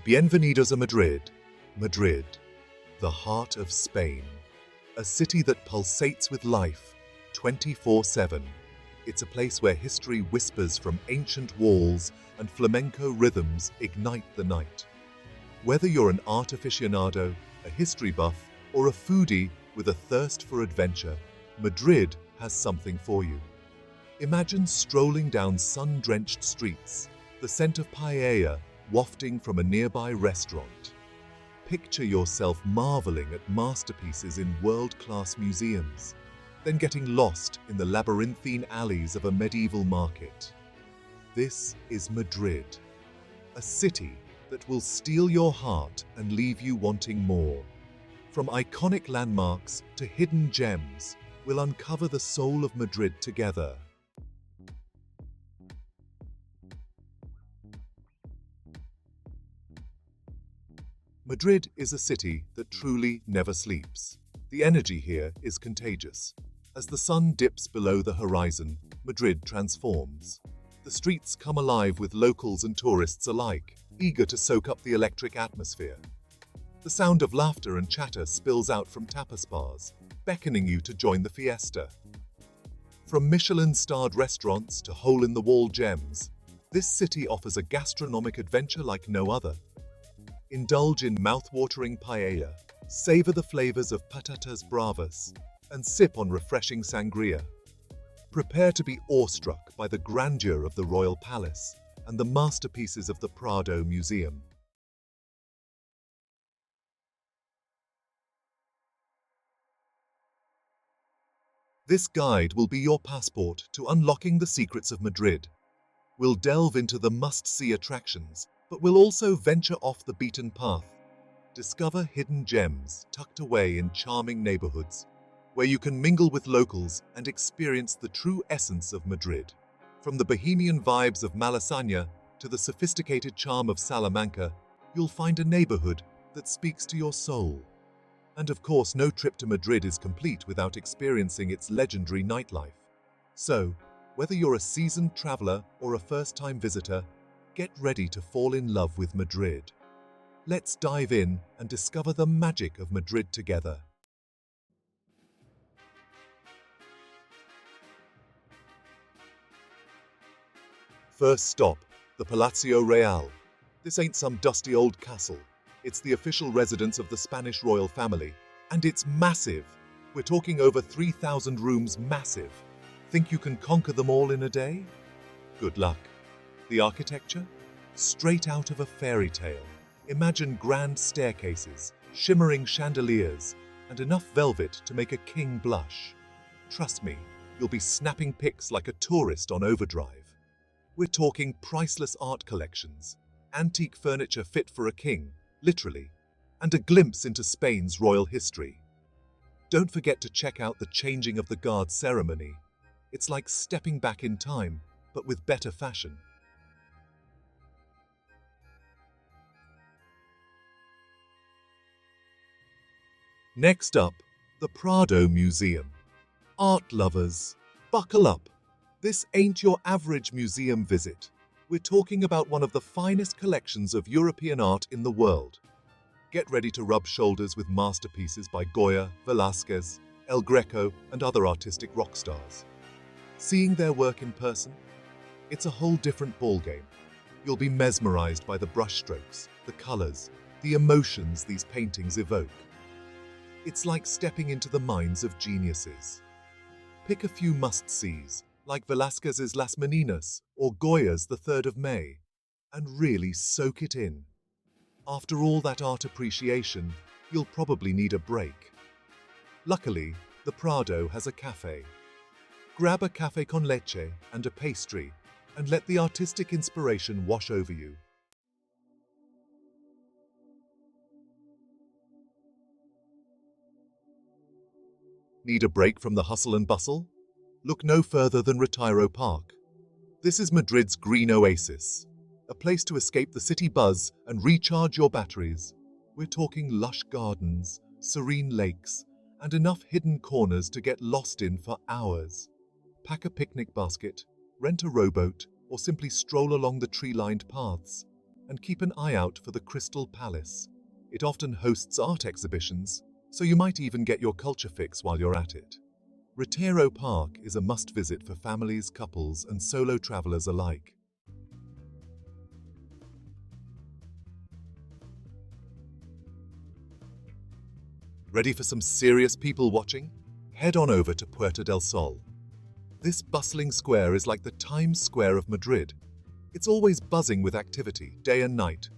Bienvenidos a Madrid. Madrid, the heart of Spain. A city that pulsates with life 24/7. It's a place where history whispers from ancient walls and flamenco rhythms ignite the night. Whether you're an art aficionado, a history buff, or a foodie with a thirst for adventure, Madrid has something for you. Imagine strolling down sun-drenched streets, the scent of paella wafting from a nearby restaurant. Picture yourself marveling at masterpieces in world-class museums, then getting lost in the labyrinthine alleys of a medieval market. This is Madrid, a city that will steal your heart and leave you wanting more. From iconic landmarks to hidden gems, we'll uncover the soul of Madrid together. Madrid is a city that truly never sleeps. The energy here is contagious. As the sun dips below the horizon, Madrid transforms. The streets come alive with locals and tourists alike, eager to soak up the electric atmosphere. The sound of laughter and chatter spills out from tapas bars, beckoning you to join the fiesta. From Michelin-starred restaurants to hole-in-the-wall gems, this city offers a gastronomic adventure like no other. Indulge in mouth-watering paella, savor the flavors of patatas bravas, and sip on refreshing sangria. Prepare to be awestruck by the grandeur of the Royal Palace and the masterpieces of the Prado Museum. This guide will be your passport to unlocking the secrets of Madrid. We'll delve into the must-see attractions, but we'll also venture off the beaten path. Discover hidden gems tucked away in charming neighborhoods, where you can mingle with locals and experience the true essence of Madrid. From the bohemian vibes of Malasaña to the sophisticated charm of Salamanca, you'll find a neighborhood that speaks to your soul. And of course, no trip to Madrid is complete without experiencing its legendary nightlife. So, whether you're a seasoned traveler or a first-time visitor, get ready to fall in love with Madrid. Let's dive in and discover the magic of Madrid together. First stop, the Palacio Real. This ain't some dusty old castle. It's the official residence of the Spanish royal family, and it's massive. We're talking over 3,000 rooms massive. Think you can conquer them all in a day? Good luck. The architecture? Straight out of a fairy tale. Imagine grand staircases, shimmering chandeliers, and enough velvet to make a king blush. Trust me, you'll be snapping pics like a tourist on overdrive. We're talking priceless art collections, antique furniture fit for a king, literally, and a glimpse into Spain's royal history. Don't forget to check out the changing of the guard ceremony. It's like stepping back in time, but with better fashion. Next up, the Prado Museum. Art lovers, buckle up. This ain't your average museum visit. We're talking about one of the finest collections of European art in the world. Get ready to rub shoulders with masterpieces by Goya, Velázquez, El Greco, and other artistic rock stars. Seeing their work in person? It's a whole different ballgame. You'll be mesmerized by the brushstrokes, the colors, the emotions these paintings evoke. It's like stepping into the minds of geniuses. Pick a few must-sees, like Velázquez's Las Meninas or Goya's The 3rd of May, and really soak it in. After all that art appreciation, you'll probably need a break. Luckily, the Prado has a cafe. Grab a café con leche and a pastry, and let the artistic inspiration wash over you. Need a break from the hustle and bustle? Look no further than Retiro Park. This is Madrid's green oasis, a place to escape the city buzz and recharge your batteries. We're talking lush gardens, serene lakes, and enough hidden corners to get lost in for hours. Pack a picnic basket, rent a rowboat, or simply stroll along the tree-lined paths, And keep an eye out for the Crystal Palace. It often hosts art exhibitions, so you might even get your culture fix while you're at it. Retiro Park is a must-visit for families, couples, and solo travelers alike. Ready for some serious people watching? Head on over to Puerta del Sol. This bustling square is like the Times Square of Madrid. It's always buzzing with activity, day and night.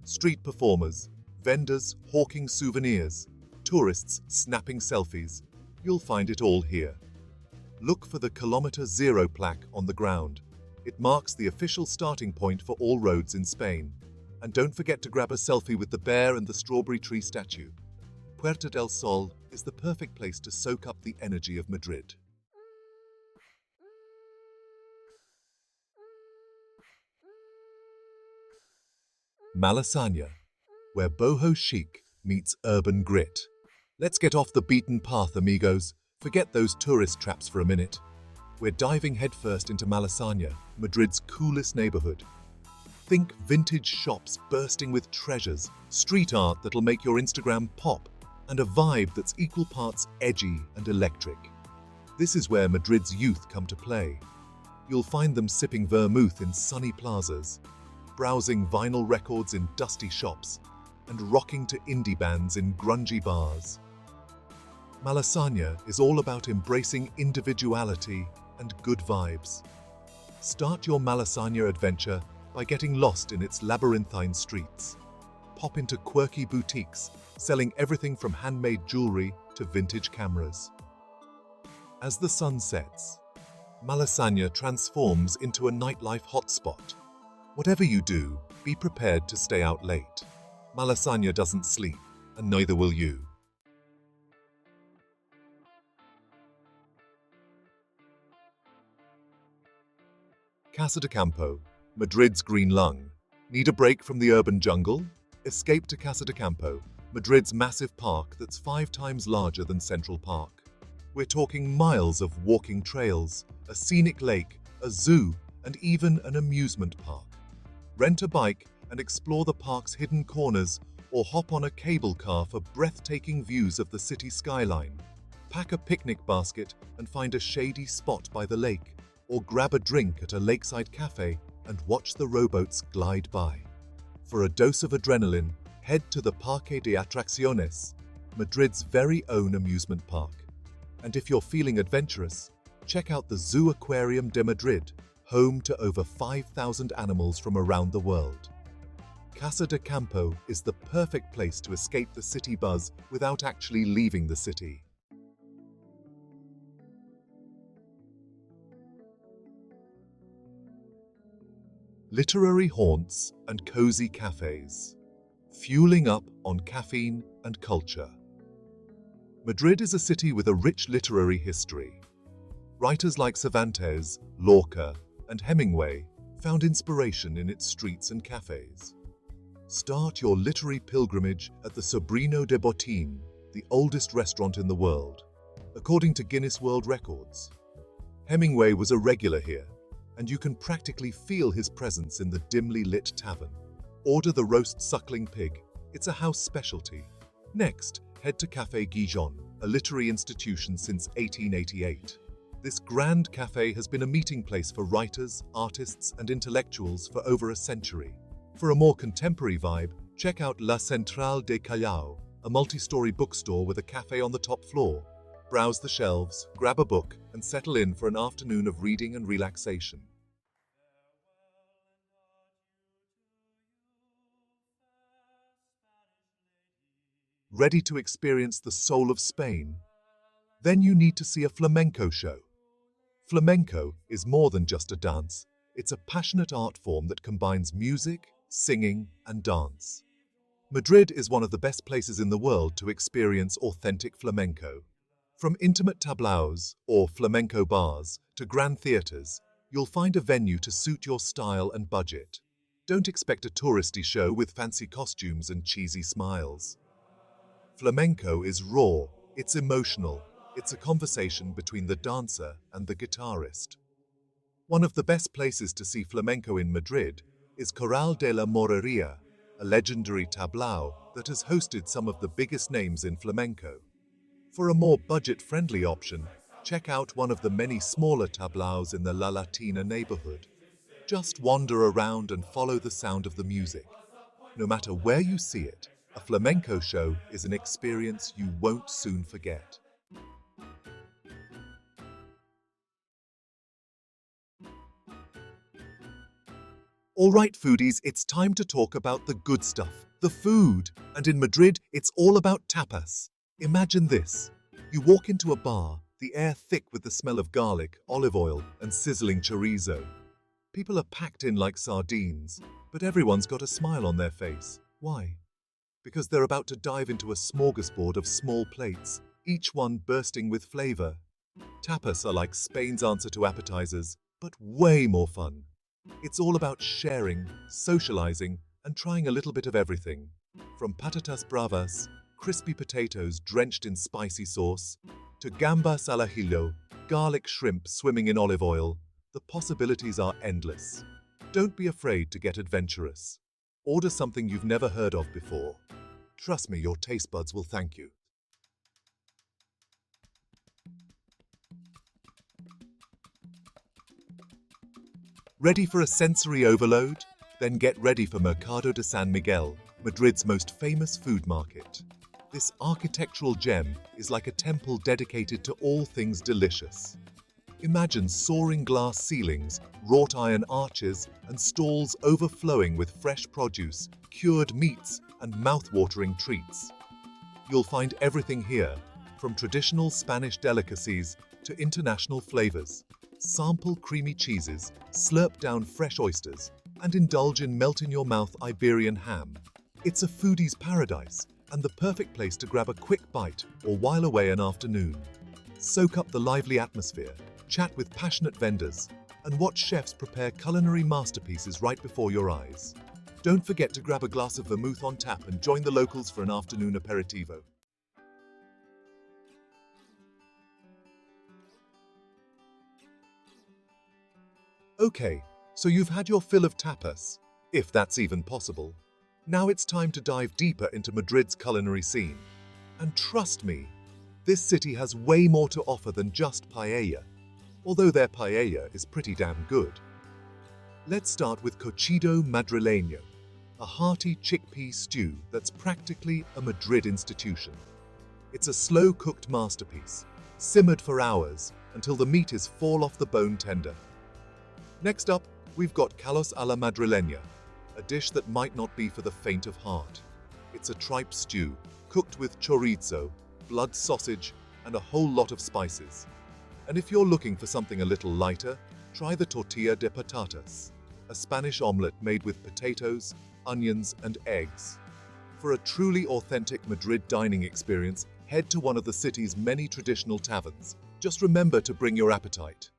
Street performers, vendors hawking souvenirs, tourists snapping selfies. You'll find it all here. Look for the Kilometer Zero plaque on the ground. It marks the official starting point for all roads in Spain. And don't forget to grab a selfie with the bear and the strawberry tree statue. Puerta del Sol is the perfect place to soak up the energy of Madrid. Malasaña, where boho chic meets urban grit. Let's get off the beaten path, amigos. Forget those tourist traps for a minute. We're diving headfirst into Malasaña, Madrid's coolest neighborhood. Think vintage shops bursting with treasures, street art that'll make your Instagram pop, and a vibe that's equal parts edgy and electric. This is where Madrid's youth come to play. You'll find them sipping vermouth in sunny plazas, browsing vinyl records in dusty shops, and rocking to indie bands in grungy bars. Malasaña is all about embracing individuality and good vibes. Start your Malasaña adventure by getting lost in its labyrinthine streets. Pop into quirky boutiques, selling everything from handmade jewelry to vintage cameras. As the sun sets, Malasaña transforms into a nightlife hotspot. Whatever you do, be prepared to stay out late. Malasaña doesn't sleep, and neither will you. Casa de Campo, Madrid's green lung. Need a break from the urban jungle? Escape to Casa de Campo, Madrid's massive park that's 5 times larger than Central Park. We're talking miles of walking trails, a scenic lake, a zoo, and even an amusement park. Rent a bike and explore the park's hidden corners, or hop on a cable car for breathtaking views of the city skyline. Pack a picnic basket and find a shady spot by the lake, or grab a drink at a lakeside cafe and watch the rowboats glide by. For a dose of adrenaline, head to the Parque de Atracciones, Madrid's very own amusement park. And if you're feeling adventurous, check out the Zoo Aquarium de Madrid, home to over 5,000 animals from around the world. Casa de Campo is the perfect place to escape the city buzz without actually leaving the city. Literary haunts and cozy cafes, fueling up on caffeine and culture. Madrid is a city with a rich literary history. Writers like Cervantes, Lorca, and Hemingway found inspiration in its streets and cafes. Start your literary pilgrimage at the Sobrino de Botín, the oldest restaurant in the world, according to Guinness World Records. Hemingway was a regular here, and you can practically feel his presence in the dimly lit tavern. Order the roast suckling pig. It's a house specialty. Next, head to Café Gijon, a literary institution since 1888. This grand cafe has been a meeting place for writers, artists, and intellectuals for over a century. For a more contemporary vibe, check out La Central de Callao, a multi-story bookstore with a cafe on the top floor. Browse the shelves, grab a book, and settle in for an afternoon of reading and relaxation. Ready to experience the soul of Spain? Then you need to see a flamenco show. Flamenco is more than just a dance. It's a passionate art form that combines music, singing, and dance. Madrid is one of the best places in the world to experience authentic flamenco. From intimate tablaos, or flamenco bars, to grand theatres, you'll find a venue to suit your style and budget. Don't expect a touristy show with fancy costumes and cheesy smiles. Flamenco is raw, it's emotional, it's a conversation between the dancer and the guitarist. One of the best places to see flamenco in Madrid is Corral de la Moreria, a legendary tablao that has hosted some of the biggest names in flamenco. For a more budget-friendly option, check out one of the many smaller tablaos in the La Latina neighborhood. Just wander around and follow the sound of the music. No matter where you see it, a flamenco show is an experience you won't soon forget. Alright foodies, it's time to talk about the good stuff, the food. And in Madrid, it's all about tapas. Imagine this. You walk into a bar, the air thick with the smell of garlic, olive oil, and sizzling chorizo. People are packed in like sardines, but everyone's got a smile on their face. Why? Because they're about to dive into a smorgasbord of small plates, each one bursting with flavor. Tapas are like Spain's answer to appetizers, but way more fun. It's all about sharing, socializing, and trying a little bit of everything. From patatas bravas, crispy potatoes drenched in spicy sauce, to gambas al ajillo, garlic shrimp swimming in olive oil, the possibilities are endless. Don't be afraid to get adventurous. Order something you've never heard of before. Trust me, your taste buds will thank you. Ready for a sensory overload? Then get ready for Mercado de San Miguel, Madrid's most famous food market. This architectural gem is like a temple dedicated to all things delicious. Imagine soaring glass ceilings, wrought iron arches, and stalls overflowing with fresh produce, cured meats, and mouth-watering treats. You'll find everything here, from traditional Spanish delicacies to international flavors. Sample creamy cheeses, slurp down fresh oysters, and indulge in melt-in-your-mouth Iberian ham. It's a foodie's paradise and the perfect place to grab a quick bite or while away an afternoon. Soak up the lively atmosphere, chat with passionate vendors, and watch chefs prepare culinary masterpieces right before your eyes. Don't forget to grab a glass of vermouth on tap and join the locals for an afternoon aperitivo. Okay, so you've had your fill of tapas, if that's even possible. Now it's time to dive deeper into Madrid's culinary scene. And trust me, this city has way more to offer than just paella, although their paella is pretty damn good. Let's start with cocido madrileño, a hearty chickpea stew that's practically a Madrid institution. It's a slow-cooked masterpiece, simmered for hours until the meat is fall off the bone tender. Next up, we've got callos a la madrileña, a dish that might not be for the faint of heart. It's a tripe stew, cooked with chorizo, blood sausage, and a whole lot of spices. And if you're looking for something a little lighter, try the tortilla de patatas, a Spanish omelette made with potatoes, onions, and eggs. For a truly authentic Madrid dining experience, head to one of the city's many traditional taverns. Just remember to bring your appetite.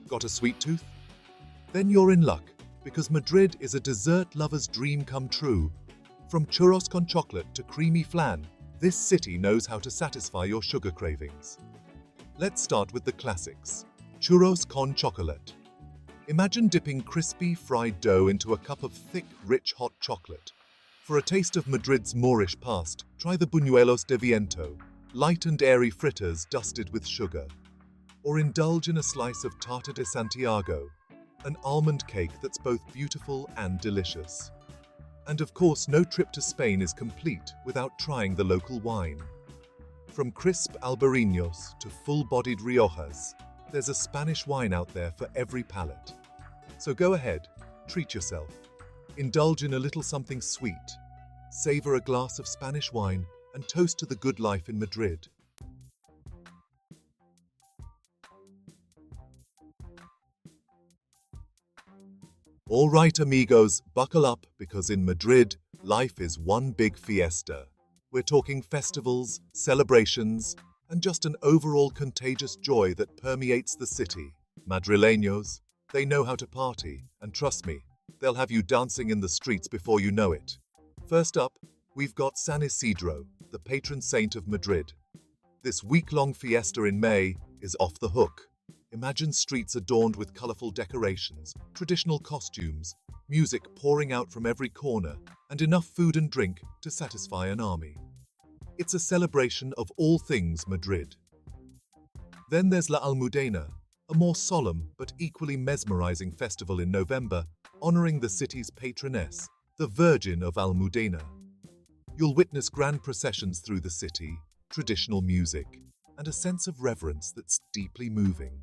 Got a sweet tooth? Then you're in luck, because Madrid is a dessert lover's dream come true. From churros con chocolate to creamy flan, this city knows how to satisfy your sugar cravings. Let's start with the classics. Churros con chocolate. Imagine dipping crispy fried dough into a cup of thick, rich hot chocolate. For a taste of Madrid's Moorish past, try the buñuelos de viento, light and airy fritters dusted with sugar. Or indulge in a slice of tarta de Santiago, an almond cake that's both beautiful and delicious. And of course, no trip to Spain is complete without trying the local wine. From crisp albariños to full-bodied riojas, there's a Spanish wine out there for every palate. So go ahead, treat yourself. Indulge in a little something sweet. Savor a glass of Spanish wine and toast to the good life in Madrid. All right, amigos, buckle up because in Madrid, life is one big fiesta. We're talking festivals, celebrations, and just an overall contagious joy that permeates the city. Madrileños, they know how to party, and trust me, they'll have you dancing in the streets before you know it. First up, we've got San Isidro, the patron saint of Madrid. This week-long fiesta in May is off the hook. Imagine streets adorned with colorful decorations, traditional costumes, music pouring out from every corner, and enough food and drink to satisfy an army. It's a celebration of all things Madrid. Then there's La Almudena, a more solemn but equally mesmerizing festival in November, honoring the city's patroness, the Virgin of Almudena. You'll witness grand processions through the city, traditional music, and a sense of reverence that's deeply moving.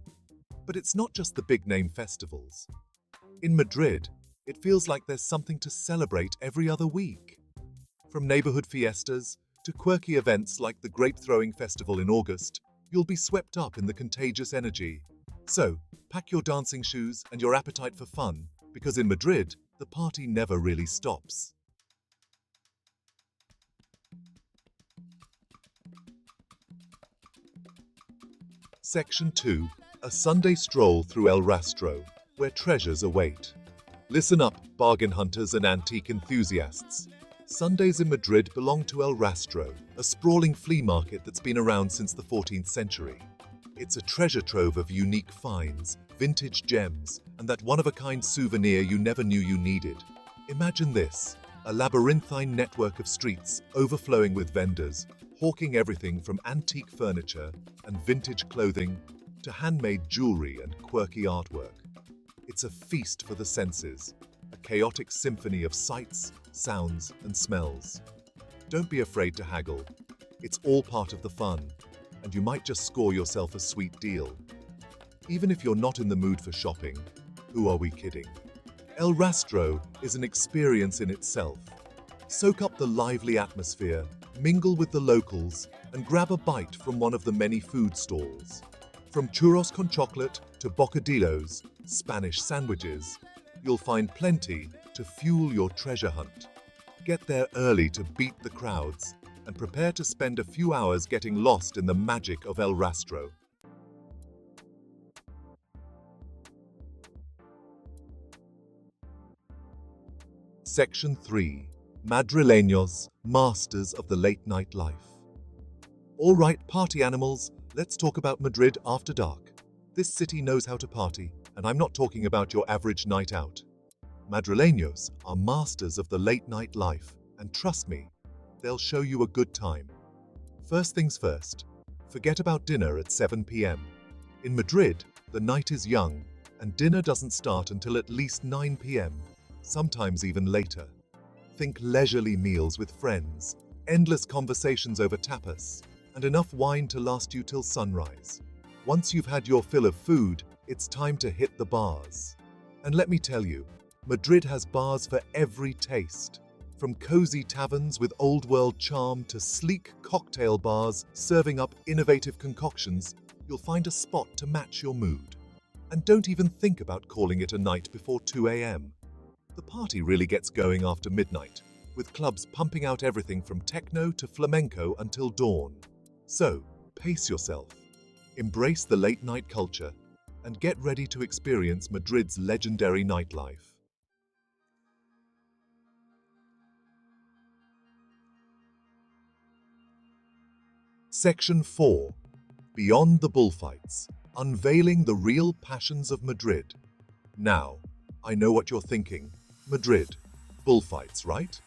But it's not just the big-name festivals. In Madrid, it feels like there's something to celebrate every other week. From neighborhood fiestas to quirky events like the grape-throwing festival in August, you'll be swept up in the contagious energy. So, pack your dancing shoes and your appetite for fun, because in Madrid, the party never really stops. Section 2. A Sunday stroll through El Rastro, where treasures await. Listen up, bargain hunters and antique enthusiasts. Sundays in Madrid belong to El Rastro, a sprawling flea market that's been around since the 14th century. It's a treasure trove of unique finds, vintage gems, and that one-of-a-kind souvenir you never knew you needed. Imagine this, a labyrinthine network of streets overflowing with vendors, hawking everything from antique furniture and vintage clothing to handmade jewelry and quirky artwork. It's a feast for the senses, a chaotic symphony of sights, sounds, and smells. Don't be afraid to haggle. It's all part of the fun, and you might just score yourself a sweet deal. Even if you're not in the mood for shopping, who are we kidding? El Rastro is an experience in itself. Soak up the lively atmosphere, mingle with the locals, and grab a bite from one of the many food stalls. From churros con chocolate to bocadillos, Spanish sandwiches, you'll find plenty to fuel your treasure hunt. Get there early to beat the crowds and prepare to spend a few hours getting lost in the magic of El Rastro. Section 3. Madrileños, masters of the late-night life. All right, party animals, let's talk about Madrid after dark. This city knows how to party, and I'm not talking about your average night out. Madrileños are masters of the late-night life, and trust me, they'll show you a good time. First things first, forget about dinner at 7 p.m. In Madrid, the night is young, and dinner doesn't start until at least 9 p.m., sometimes even later. Think leisurely meals with friends, endless conversations over tapas, and enough wine to last you till sunrise. Once you've had your fill of food, it's time to hit the bars. And let me tell you, Madrid has bars for every taste. From cozy taverns with old-world charm to sleek cocktail bars serving up innovative concoctions, you'll find a spot to match your mood. And don't even think about calling it a night before 2 a.m. The party really gets going after midnight, with clubs pumping out everything from techno to flamenco until dawn. So, pace yourself, embrace the late-night culture, and get ready to experience Madrid's legendary nightlife. Section 4. Beyond the bullfights, unveiling the real passions of Madrid. Now, I know what you're thinking. Madrid, bullfights, right?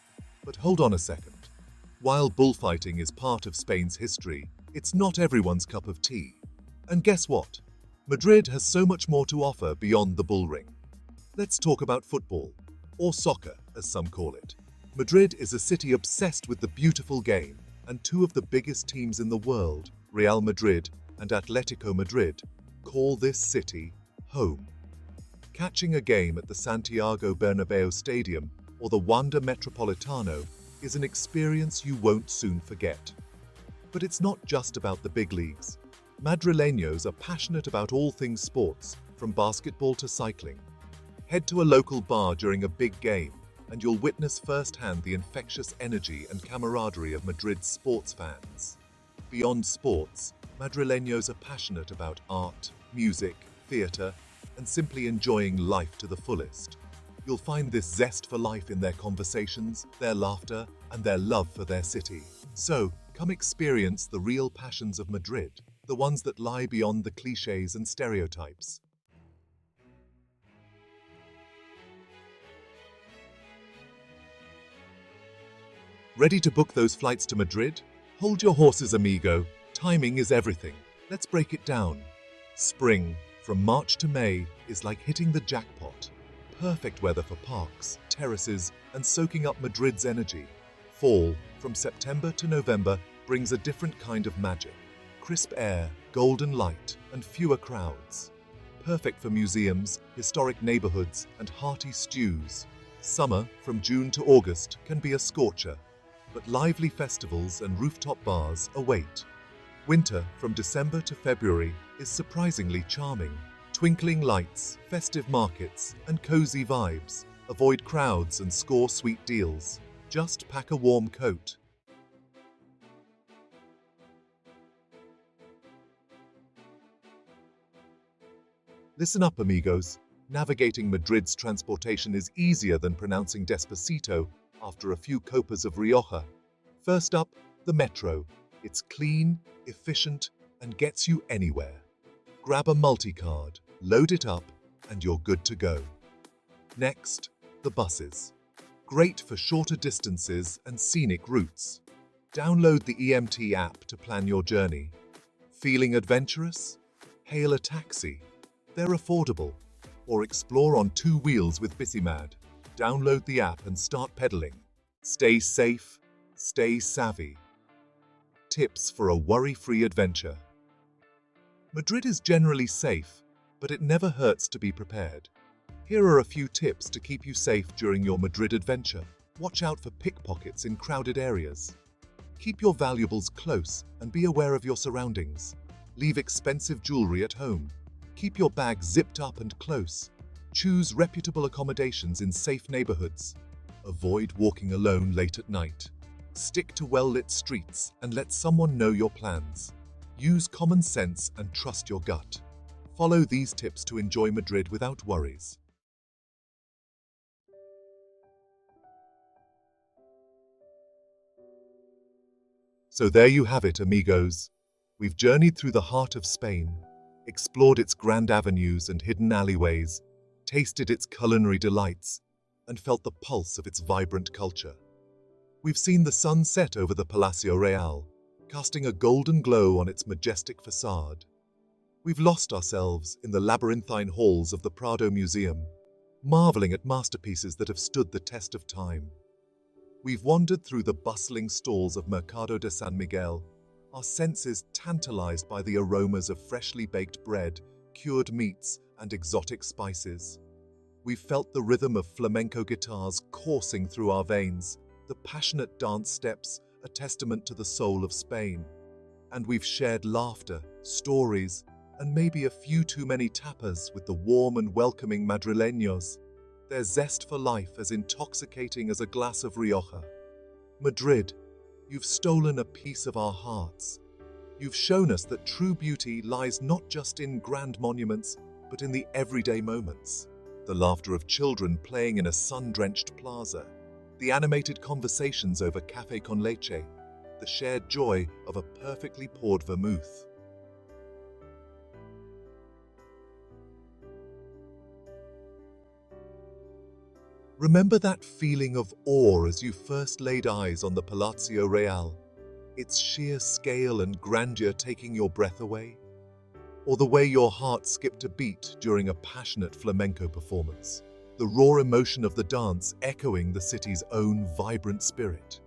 But hold on a second. While bullfighting is part of Spain's history, it's not everyone's cup of tea. And guess what? Madrid has so much more to offer beyond the bullring. Let's talk about football, or soccer, as some call it. Madrid is a city obsessed with the beautiful game, and two of the biggest teams in the world, Real Madrid and Atletico Madrid, call this city home. Catching a game at the Santiago Bernabéu Stadium or the Wanda Metropolitano is an experience you won't soon forget. But it's not just about the big leagues. Madrileños are passionate about all things sports, from basketball to cycling. Head to a local bar during a big game, and you'll witness firsthand the infectious energy and camaraderie of Madrid's sports fans. Beyond sports, Madrileños are passionate about art, music, theatre, and simply enjoying life to the fullest. You'll find this zest for life in their conversations, their laughter, and their love for their city. So, Come experience the real passions of Madrid, the ones that lie beyond the clichés and stereotypes. Ready to book those flights to Madrid? Hold your horses, amigo. Timing is everything. Let's break it down. Spring, from March to May, is like hitting the jackpot. Perfect weather for parks, terraces, and soaking up Madrid's energy. Fall, from September to November, brings a different kind of magic. Crisp air, golden light, and fewer crowds. Perfect for museums, historic neighborhoods, and hearty stews. Summer, from June to August, can be a scorcher, but lively festivals and rooftop bars await. Winter, from December to February, is surprisingly charming. Twinkling lights, festive markets, and cozy vibes. Avoid crowds and score sweet deals. Just pack a warm coat. Listen up, amigos. Navigating Madrid's transportation is easier than pronouncing Despacito after a few copas of Rioja. First up, the metro. It's clean, efficient, and gets you anywhere. Grab a multi-card, load it up, and you're good to go. Next, the buses. Great for shorter distances and scenic routes. Download the EMT app to plan your journey. Feeling adventurous? Hail a taxi. They're affordable. Or explore on two wheels with Bicimad. Download the app and start pedaling. Stay safe, stay savvy. Tips for a worry-free adventure. Madrid is generally safe, but it never hurts to be prepared. Here are a few tips to keep you safe during your Madrid adventure. Watch out for pickpockets in crowded areas. Keep your valuables close and be aware of your surroundings. Leave expensive jewelry at home. Keep your bag zipped up and close. Choose reputable accommodations in safe neighborhoods. Avoid walking alone late at night. Stick to well-lit streets and let someone know your plans. Use common sense and trust your gut. Follow these tips to enjoy Madrid without worries. So there you have it, amigos. We've journeyed through the heart of Spain, explored its grand avenues and hidden alleyways, tasted its culinary delights, and felt the pulse of its vibrant culture. We've seen the sun set over the Palacio Real, casting a golden glow on its majestic facade. We've lost ourselves in the labyrinthine halls of the Prado Museum, marveling at masterpieces that have stood the test of time. We've wandered through the bustling stalls of Mercado de San Miguel, our senses tantalized by the aromas of freshly baked bread, cured meats, and exotic spices. We've felt the rhythm of flamenco guitars coursing through our veins, the passionate dance steps, a testament to the soul of Spain. And we've shared laughter, stories, and maybe a few too many tapas with the warm and welcoming Madrileños. Their zest for life as intoxicating as a glass of Rioja. Madrid, you've stolen a piece of our hearts. You've shown us that true beauty lies not just in grand monuments, but in the everyday moments. The laughter of children playing in a sun-drenched plaza, the animated conversations over café con leche, the shared joy of a perfectly poured vermouth. Remember that feeling of awe as you first laid eyes on the Palacio Real, its sheer scale and grandeur taking your breath away? Or the way your heart skipped a beat during a passionate flamenco performance, the raw emotion of the dance echoing the city's own vibrant spirit?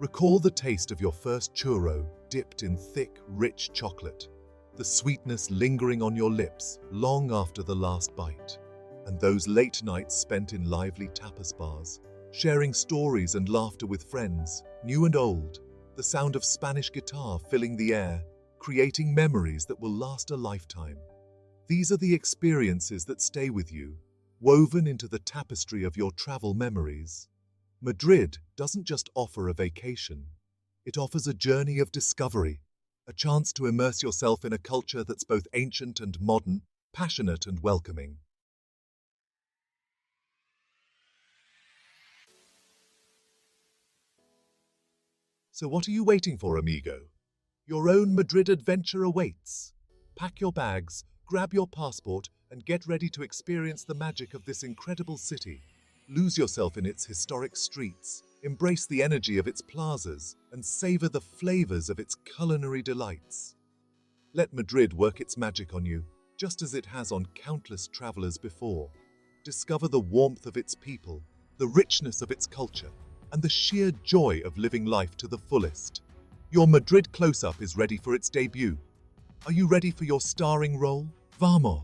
Recall the taste of your first churro dipped in thick, rich chocolate, the sweetness lingering on your lips long after the last bite. And those late nights spent in lively tapas bars, sharing stories and laughter with friends, new and old, the sound of Spanish guitar filling the air, creating memories that will last a lifetime. These are the experiences that stay with you, woven into the tapestry of your travel memories. Madrid doesn't just offer a vacation, it offers a journey of discovery, a chance to immerse yourself in a culture that's both ancient and modern, passionate and welcoming. So what are you waiting for, amigo? Your own Madrid adventure awaits. Pack your bags, grab your passport, and get ready to experience the magic of this incredible city. Lose yourself in its historic streets, embrace the energy of its plazas, and savor the flavors of its culinary delights. Let Madrid work its magic on you, just as it has on countless travelers before. Discover the warmth of its people, the richness of its culture, and the sheer joy of living life to the fullest. Your Madrid close-up is ready for its debut. Are you ready for your starring role? Vamos!